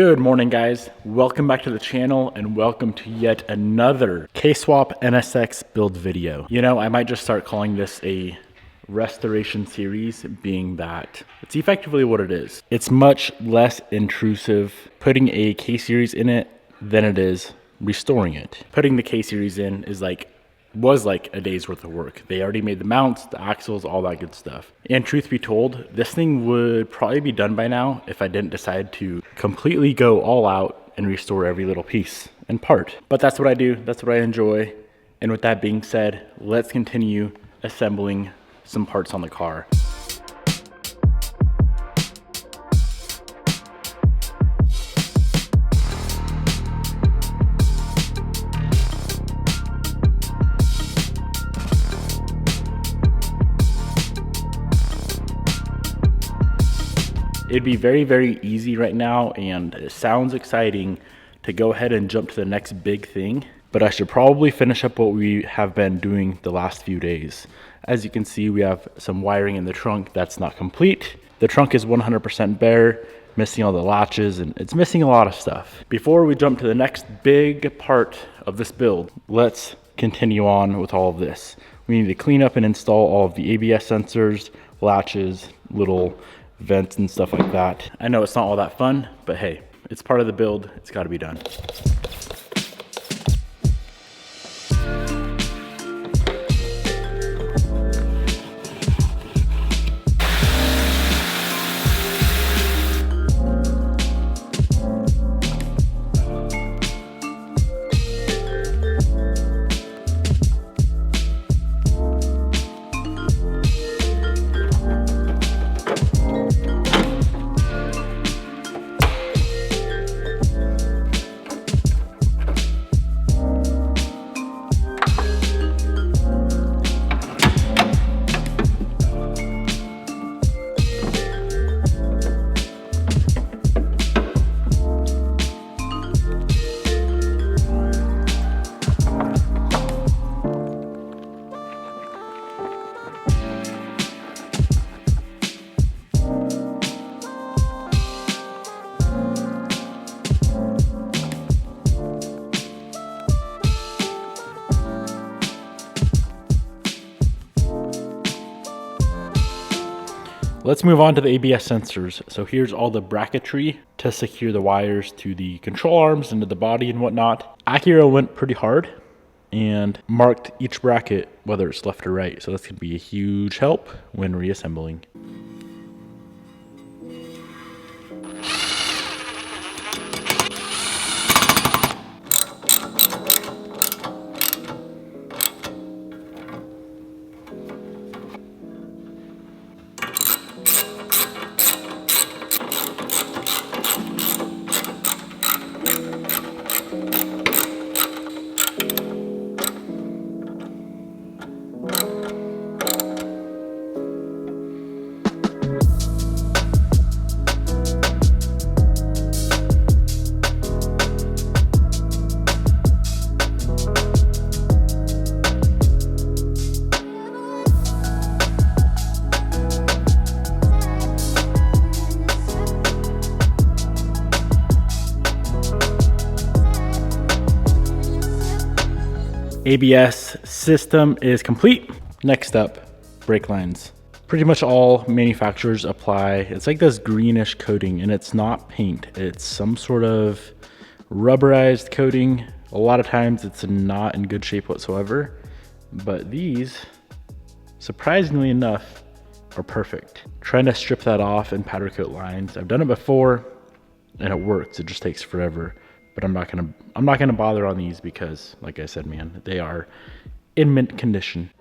Good morning, guys. Welcome back to the channel and welcome to yet another K-Swap NSX build video. You know, I might just start calling this a restoration series, being that it's effectively what it is. It's much less intrusive putting a K-series in it than it is restoring it. Putting the K-series in was like a day's worth of work. They already made the mounts, the axles, all that good stuff. And truth be told, this thing would probably be done by now if I didn't decide to completely go all out and restore every little piece and part. But that's what I do, that's what I enjoy. And with that being said, let's continue assembling some parts on the car. It'd be very, very easy right now, and it sounds exciting to go ahead and jump to the next big thing, but I should probably finish up what we have been doing the last few days. As you can see, we have some wiring in the trunk that's not complete. The trunk is 100% bare, missing all the latches, and it's missing a lot of stuff. Before we jump to the next big part of this build, let's continue on with all of this. We need to clean up and install all of the ABS sensors, latches, little vents and stuff like that. I know it's not all that fun, but hey, it's part of the build. It's got to be done. Let's move on to the ABS sensors. So here's all the bracketry to secure the wires to the control arms and to the body and whatnot. Acura went pretty hard and marked each bracket, whether it's left or right. So that's gonna be a huge help when reassembling. ABS system is complete. Next up, brake lines. Pretty much all manufacturers apply, it's like this greenish coating, and it's not paint. It's some sort of rubberized coating. A lot of times it's not in good shape whatsoever, but these, surprisingly enough, are perfect. Trying to strip that off and powder coat lines. I've done it before and it works. It just takes forever. But I'm not gonna bother on these because, like I said, man, they are in mint condition.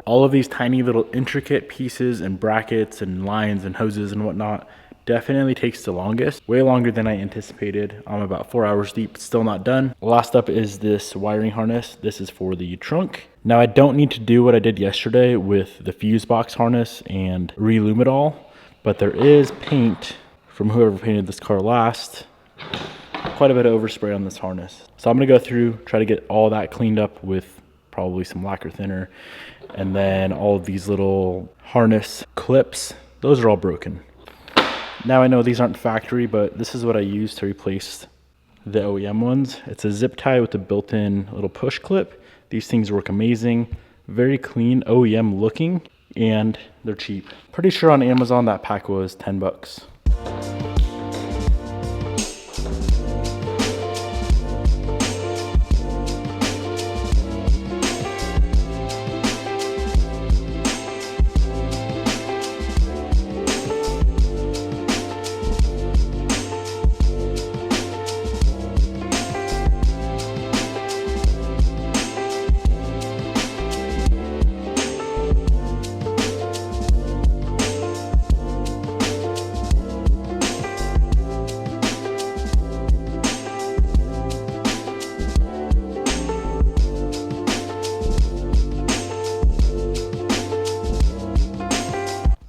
all of these tiny little intricate pieces and brackets and lines and hoses and whatnot definitely takes the longest, way longer than I anticipated. I'm about 4 hours deep, still not done. Last up is this wiring harness. This is for the trunk. Now I don't need to do what I did yesterday with the fuse box harness and relume it all, but there is paint from whoever painted this car last. Quite a bit of overspray on this harness. So I'm gonna go through, try to get all that cleaned up with probably some lacquer thinner, and then all of these little harness clips, those are all broken. Now I know these aren't factory, but this is what I use to replace the OEM ones. It's a zip tie with a built-in little push clip. These things work amazing, very clean, OEM looking, and they're cheap. Pretty sure on Amazon that pack was 10 bucks.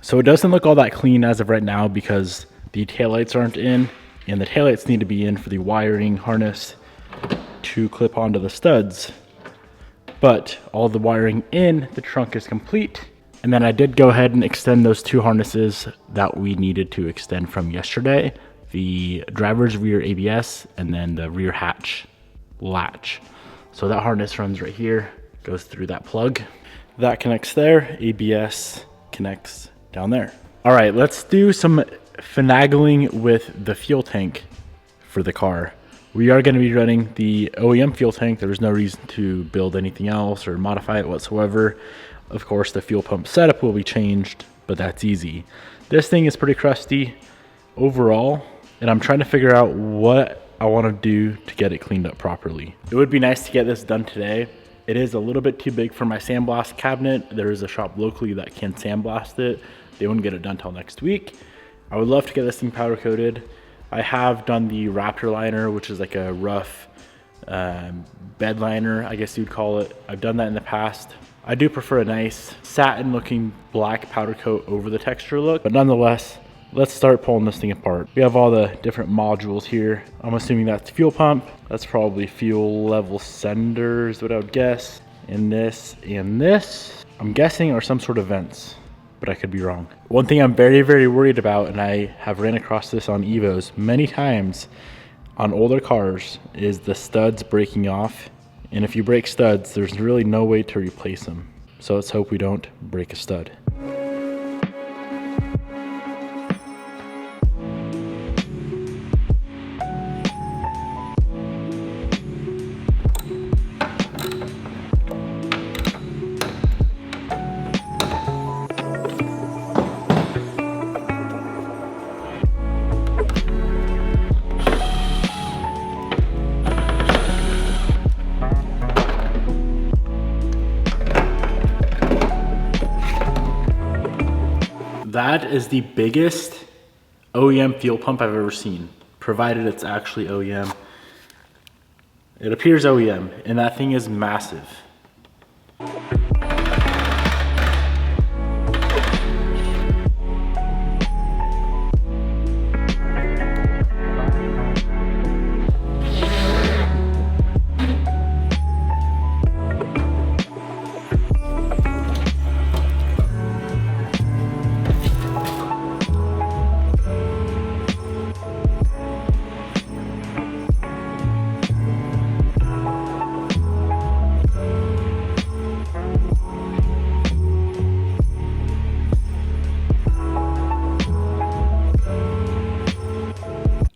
So it doesn't look all that clean as of right now because the taillights aren't in, and the taillights need to be in for the wiring harness to clip onto the studs. But all the wiring in the trunk is complete. And then I did go ahead and extend those two harnesses that we needed to extend from yesterday, the driver's rear ABS and then the rear hatch latch. So that harness runs right here, goes through that plug. That connects there, ABS connects down there. All right, let's do some finagling with the fuel tank for the car. We are gonna be running the OEM fuel tank. There's no reason to build anything else or modify it whatsoever. Of course, the fuel pump setup will be changed, but that's easy. This thing is pretty crusty overall, and I'm trying to figure out what I wanna do to get it cleaned up properly. It would be nice to get this done today. It is a little bit too big for my sandblast cabinet. There is a shop locally that can sandblast it. They wouldn't get it done till next week. I would love to get this thing powder coated. I have done the Raptor liner, which is like a rough bed liner, I guess you'd call it. I've done that in the past. I do prefer a nice satin looking black powder coat over the texture look, but nonetheless, let's start pulling this thing apart. We have all the different modules here. I'm assuming that's fuel pump. That's probably fuel level senders, what I would guess. And this, I'm guessing are some sort of vents, but I could be wrong. One thing I'm very, very worried about, and I have ran across this on Evos many times on older cars, is the studs breaking off. And if you break studs, there's really no way to replace them. So let's hope we don't break a stud. That is the biggest OEM fuel pump I've ever seen, provided it's actually OEM. It appears OEM, and that thing is massive.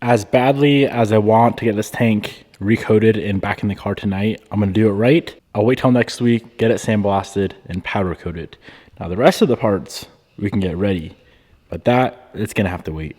As badly as I want to get this tank recoated and back in the car tonight, I'm gonna do it right. I'll wait till next week, get it sandblasted and powder coated. Now the rest of the parts we can get ready, but that, it's gonna have to wait.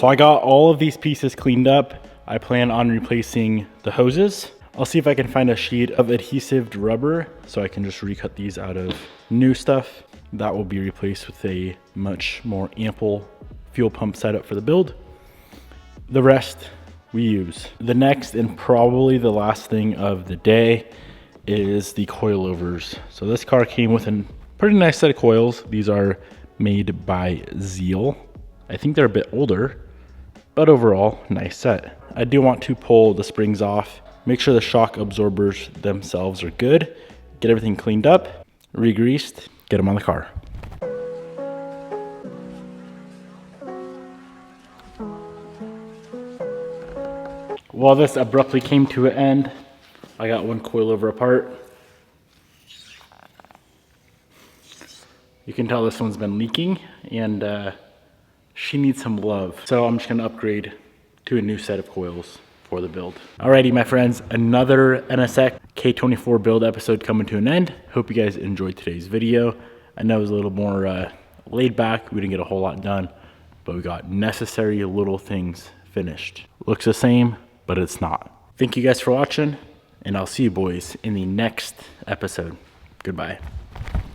So I got all of these pieces cleaned up. I plan on replacing the hoses. I'll see if I can find a sheet of adhesive rubber so I can just recut these out of new stuff. That will be replaced with a much more ample fuel pump setup for the build. The rest we use. The next and probably the last thing of the day is the coilovers. So this car came with a pretty nice set of coils. These are made by Zeal. I think they're a bit older, but overall, nice set. I do want to pull the springs off, make sure the shock absorbers themselves are good, get everything cleaned up, re-greased, get them on the car. While this abruptly came to an end, I got one coilover apart. You can tell this one's been leaking and she needs some love. So I'm just gonna upgrade to a new set of coils for the build. Alrighty, my friends, another NSX K24 build episode coming to an end. Hope you guys enjoyed today's video. I know it was a little more laid back. We didn't get a whole lot done, but we got necessary little things finished. Looks the same, but it's not. Thank you guys for watching, and I'll see you boys in the next episode. Goodbye.